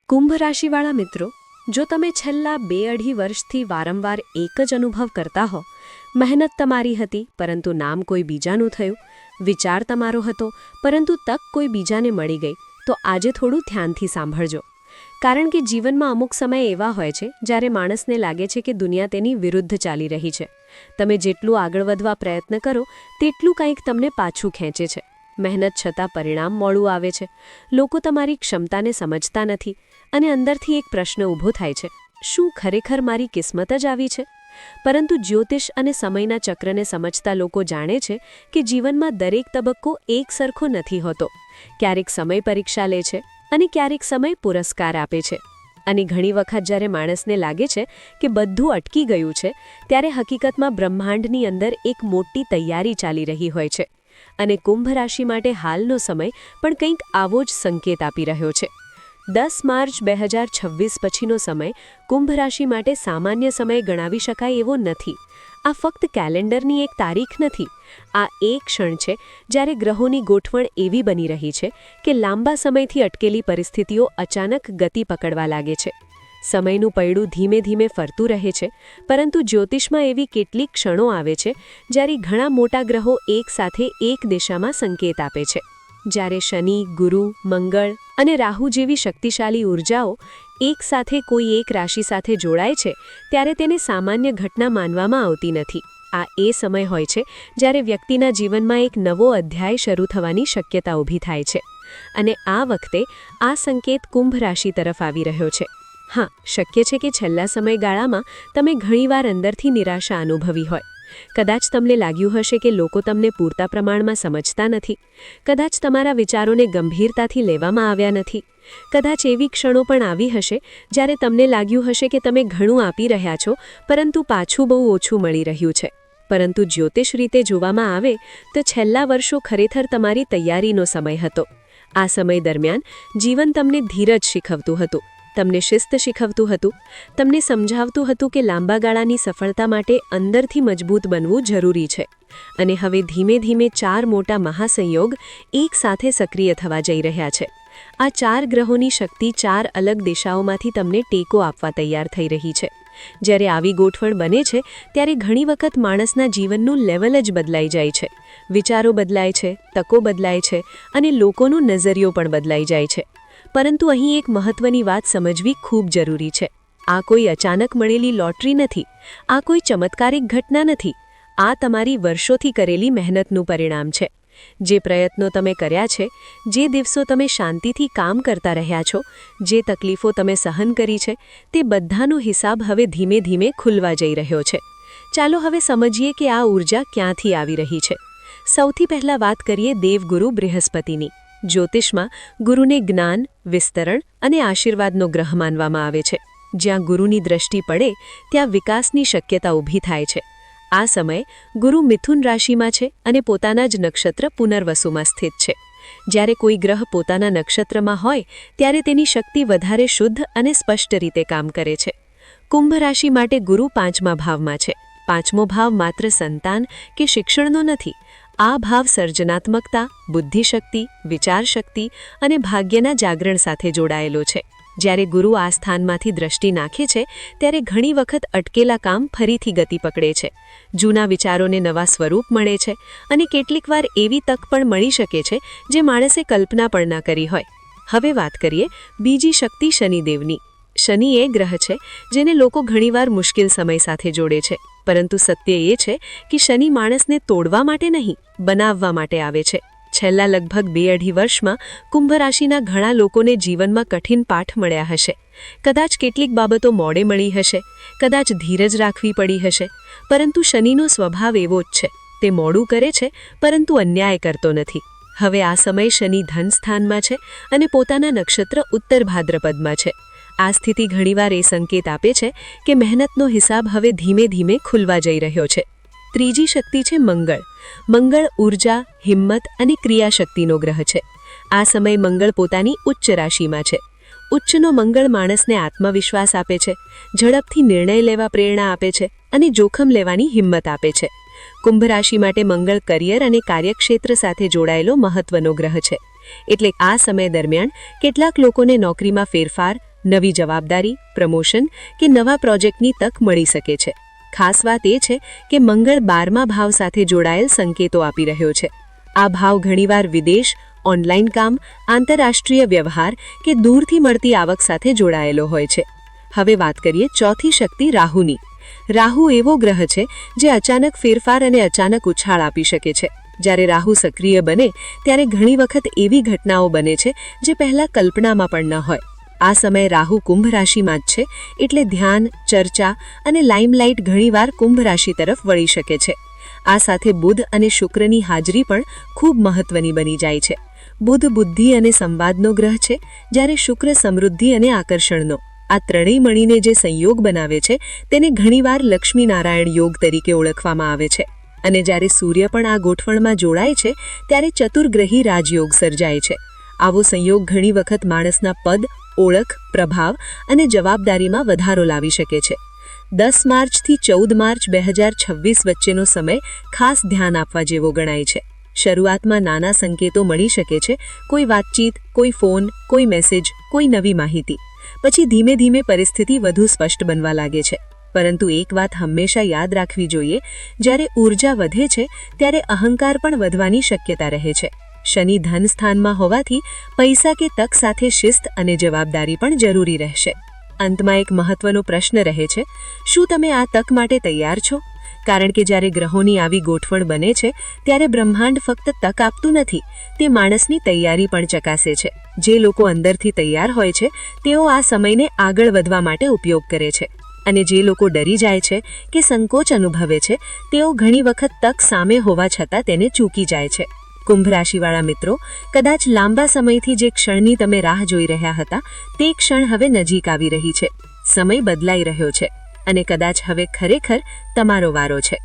કુંભ રાશિવાળા મિત્રો, જો તમે છેલ્લા 2-2.5 વર્ષથી વારંવાર એક જ અનુભવ કરતા હો, મહેનત તમારી હતી પરંતુ નામ કોઈ બીજાનું થયું, વિચાર તમારો હતો પરંતુ તક કોઈ બીજાને મળી ગઈ, તો આજે થોડું ધ્યાનથી સાંભળજો. કારણ કે જીવનમાં અમુક સમય એવા હોય છે જ્યારે માણસને લાગે છે કે દુનિયા તેની વિરુદ્ધ ચાલી રહી છે. તમે જેટલું આગળ વધવા પ્રયત્ન કરો તેટલું કંઈક તમને પાછું ખેંચે છે. મહેનત છતાં પરિણામ મોડું આવે છે. લોકો તમારી ક્ષમતાને સમજતા નથી અને અંદરથી એક પ્રશ્ન ઊભો થાય છે, શું ખરેખર મારી કિસ્મત જ આવી છે? પરંતુ જ્યોતિષ અને સમયના ચક્રને સમજતા લોકો જાણે છે કે જીવનમાં દરેક તબક્કો એક સરખો નથી હોતો. ક્યારેક સમય પરીક્ષા લે છે અને ક્યારેક સમય પુરસ્કાર આપે છે. અને ઘણી વખત જ્યારે માણસને લાગે છે કે બધું અટકી ગયું છે, ત્યારે હકીકતમાં બ્રહ્માંડની અંદર એક મોટી તૈયારી ચાલી રહી હોય છે. અને કુંભ રાશિ માટે હાલનો સમય પણ કંઈક આવો જ સંકેત આપી રહ્યો છે. 10 માર્ચ 2026 પછીનો સમય કુંભ રાશિ માટે સામાન્ય સમય ગણાવી શકાય એવો નથી. આ ફક્ત કેલેન્ડરની એક તારીખ નથી. આ એક ક્ષણ છે જ્યારે ગ્રહોની ગોઠવણ એવી બની રહી છે કે લાંબા સમયથી અટકેલી પરિસ્થિતિઓ અચાનક ગતિ પકડવા લાગે છે. સમયનું પૈડું ધીમે ધીમે ફરતું રહે છે, પરંતુ જ્યોતિષમાં એવી કેટલીક ક્ષણો આવે છે જ્યારે ઘણા મોટા ગ્રહો એકસાથે એક દિશામાં સંકેત આપે છે. જ્યારે શનિ, ગુરુ, મંગળ અને રાહુ જેવી શક્તિશાળી ઉર્જાઓ એકસાથે કોઈ એક રાશિ સાથે જોડાય છે, ત્યારે તેને સામાન્ય ઘટના માનવામાં આવતી નથી. આ એ સમય હોય છે જ્યારે વ્યક્તિના જીવનમાં એક નવો અધ્યાય શરૂ થવાની શક્યતા ઊભી થાય છે. અને આ વખતે આ સંકેત કુંભ રાશિ તરફ આવી રહ્યો છે. હા, શક્ય છે કે છેલ્લા સમયગાળામાં તમે ઘણીવાર અંદરથી નિરાશા અનુભવી હોય. કદાચ તમને લાગ્યું હશે કે લોકો તમને પૂરતા પ્રમાણમાં સમજતા નથી. કદાચ તમારા વિચારોને ગંભીરતાથી લેવામાં આવ્યા નથી. કદાચ એવી ક્ષણો પણ આવી હશે જ્યારે તમને લાગ્યું હશે કે તમે ઘણું આપી રહ્યા છો, પરંતુ પાછું બહુ ઓછું મળી રહ્યું છે. પરંતુ જ્યોતિષ રીતે જોવામાં આવે તો છેલ્લા વર્ષો ખરેખર તમારી તૈયારીનો સમય હતો. આ સમય દરમિયાન જીવન તમને ધીરજ શીખવતું હતું, તમને શિસ્ત શીખવતું હતું, તમને સમજાવતું હતું કે લાંબા ગાળાની સફળતા માટે અંદરથી મજબૂત બનવું જરૂરી છે. અને હવે ધીમે ધીમે 4 મોટા મહાસંયોગ એક સાથે સક્રિય થવા જઈ રહ્યા છે. આ 4 ગ્રહોની શક્તિ 4 અલગ દિશાઓમાંથી તમને ટેકો આપવા તૈયાર થઈ રહી છે. જ્યારે આવી ગોઠવણ બને છે ત્યારે ઘણી વખત માણસના જીવનનું લેવલ જ બદલાઈ જાય છે. વિચારો બદલાય છે, તકો બદલાય છે અને લોકોનો નજરિયો પણ બદલાઈ જાય છે. પરંતુ અહીં એક મહત્વની વાત સમજવી ખૂબ જરૂરી છે. આ કોઈ અચાનક મળેલી લોટરી નથી. આ કોઈ ચમત્કારિક ઘટના નથી. આ તમારી વર્ષોથી કરેલી મહેનતનું પરિણામ છે. જે પ્રયત્નો તમે કર્યા છે, જે દિવસો તમે શાંતિથી કામ કરતા રહ્યા છો, જે તકલીફો તમે સહન કરી છે, તે બધાનો હિસાબ હવે ધીમે ધીમે ખુલવા જઈ રહ્યો છે. ચાલો હવે સમજીએ કે આ ઊર્જા ક્યાંથી આવી રહી છે. સૌથી પહેલાં વાત કરીએ દેવગુરુ બૃહસ્પતિની. જ્યોતિષમાં ગુરુને જ્ઞાન, વિસ્તરણ અને આશીર્વાદનો ગ્રહ માનવામાં આવે છે. જ્યાં ગુરુની દ્રષ્ટિ પડે ત્યાં વિકાસની શક્યતા ઊભી થાય છે. આ સમયે ગુરુ મિથુન રાશિમાં છે અને પોતાના જ નક્ષત્ર પુનર્વસુમાં સ્થિત છે. જ્યારે કોઈ ગ્રહ પોતાના નક્ષત્રમાં હોય ત્યારે તેની શક્તિ વધારે શુદ્ધ અને સ્પષ્ટ રીતે કામ કરે છે. કુંભ રાશિ માટે ગુરુ 5મા ભાવમાં છે. 5મો ભાવ માત્ર સંતાન કે શિક્ષણનો નથી. આ ભાવ સર્જનાત્મકતા, બુદ્ધિશક્તિ, વિચારશક્તિ અને ભાગ્યના જાગરણ સાથે જોડાયેલો છે. જ્યારે ગુરુ આ સ્થાનમાંથી દ્રષ્ટિ નાખે છે ત્યારે ઘણી વખત અટકેલા કામ ફરીથી ગતિ પકડે છે. જૂના વિચારોને નવા સ્વરૂપ મળે છે અને કેટલીકવાર એવી તક પણ મળી શકે છે જે માણસે કલ્પના પણ ન કરી હોય. હવે વાત કરીએ બીજી શક્તિ શનિદેવની. શનિ એ ગ્રહ છે જેને લોકો ઘણીવાર મુશ્કેલ સમય સાથે જોડે છે. પરંતુ સત્ય એ છે કે શનિ માણસને તોડવા માટે નહીં, બનાવવા માટે આવે છે. છેલ્લા લગભગ 2-2.5 વર્ષમાં કુંભ રાશિના ઘણા લોકોને જીવનમાં કઠિન પાઠ મળ્યા હશે. કદાચ કેટલીક બાબતો મોડે મળી હશે, કદાચ ધીરજ રાખવી પડી હશે, પરંતુ શનિનો સ્વભાવ એવો જ છે. તે મોડું કરે છે પરંતુ અન્યાય કરતો નથી. હવે આ સમય શનિ ધન સ્થાનમાં છે અને પોતાના નક્ષત્ર ઉત્તર ભાદ્રપદમાં છે. આ સ્થિતિ ઘણીવાર એ સંકેત આપે છે કે મહેનતનો હિસાબ હવે ધીમે ધીમે ખુલવા જઈ રહ્યો છે. ત્રીજી શક્તિ છે મંગળ. મંગળ ઉર્જા, હિંમત અને ક્રિયાશક્તિનો ગ્રહ છે. આ સમય મંગળ પોતાની ઉચ્ચ રાશિમાં છે. ઉચ્ચનો મંગળ માણસને આત્મવિશ્વાસ આપે છે, ઝડપથી નિર્ણય લેવા પ્રેરણા આપે છે અને જોખમ લેવાની હિંમત આપે છે. કુંભ રાશિ માટે મંગળ કરિયર અને કાર્યક્ષેત્ર સાથે જોડાયેલો મહત્વનો ગ્રહ છે. એટલે આ સમય દરમિયાન કેટલાક લોકોને નોકરીમાં ફેરફાર, નવી જવાબદારી, પ્રમોશન કે નવા પ્રોજેક્ટની તક મળી શકે છે. ખાસ વાત એ છે કે મંગળ 12મા ભાવ સાથે જોડાયેલ સંકેતો આપી રહ્યો છે. આ ભાવ ઘણીવાર વિદેશ, ઓનલાઈન કામ, આંતરરાષ્ટ્રીય વ્યવહાર કે દૂરથી મળતી આવક સાથે જોડાયેલો હોય છે. હવે વાત કરીએ ચોથી શક્તિ રાહુની. રાહુ એવો ગ્રહ છે જે અચાનક ફેરફાર અને અચાનક ઉછાળ આપી શકે છે. જ્યારે રાહુ સક્રિય બને ત્યારે ઘણી વખત એવી ઘટનાઓ બને છે જે પહેલાં કલ્પનામાં પણ ન હોય. આ સમયે રાહુ કુંભ રાશિમાં જ છે, એટલે ધ્યાન, ચર્ચા અને લાઇમલાઇટ ઘણીવાર કુંભ રાશિ તરફ વળી શકે છે. આ સાથે બુધ અને શુક્રની હાજરી પણ ખૂબ મહત્વની બની જાય છે. બુધ બુદ્ધિ અને સંવાદનો ગ્રહ છે, જ્યારે શુક્ર સમૃદ્ધિ અને આકર્ષણનો. આ ત્રણેય મળીને જે સંયોગ બનાવે છે તેને ઘણીવાર લક્ષ્મીનારાયણ યોગ તરીકે ઓળખવામાં આવે છે. અને જ્યારે સૂર્ય પણ આ ગોઠવણમાં જોડાય છે ત્યારે ચતુર્ગ્રહી રાજયોગ સર્જાય છે. આવો સંયોગ ઘણી વખત માણસના પદ, ઓળખ, પ્રભાવ અને જવાબદારીમાં વધારો લાવી શકે છે. 10 માર્ચથી 14 માર્ચ 2026 વચ્ચેનો સમય ખાસ ધ્યાન આપવા જેવો ગણાય છે. શરૂઆતમાં નાના સંકેતો મળી શકે છે, કોઈ વાતચીત, કોઈ ફોન, કોઈ મેસેજ, કોઈ નવી માહિતી. પછી ધીમે ધીમે પરિસ્થિતિ વધુ સ્પષ્ટ બનવા લાગે છે. પરંતુ એક વાત હંમેશા યાદ રાખવી જોઈએ, જ્યારે ઊર્જા વધે છે ત્યારે અહંકાર પણ વધવાની શક્યતા રહે છે. શનિ ધન સ્થાનમાં હોવાથી પૈસા કે તક સાથે શિસ્ત અને જવાબદારી પણ જરૂરી રહેશે. અંતમાં એક મહત્વનો પ્રશ્ન રહે છે, શું તમે આ તક માટે તૈયાર છો? કારણ કે જ્યારે ગ્રહોની આવી ગોઠવણ બને છે ત્યારે બ્રહ્માંડ ફક્ત તક આપતું નથી, તે માણસની તૈયારી પણ ચકાસે છે. જે લોકો અંદરથી તૈયાર હોય છે તેઓ આ સમયને આગળ વધવા માટે ઉપયોગ કરે છે. અને જે લોકો ડરી જાય છે કે સંકોચ અનુભવે છે તેઓ ઘણી વખત તક સામે હોવા છતાં તેને ચૂકી જાય છે. કુંભ રાશિવાળા મિત્રો, કદાચ લાંબા સમયથી જે ક્ષણની તમે રાહ જોઈ રહ્યા હતા તે ક્ષણ હવે નજીક આવી રહી છે. સમય બદલાઈ રહ્યો છે અને કદાચ હવે ખરેખર તમારો વારો છે.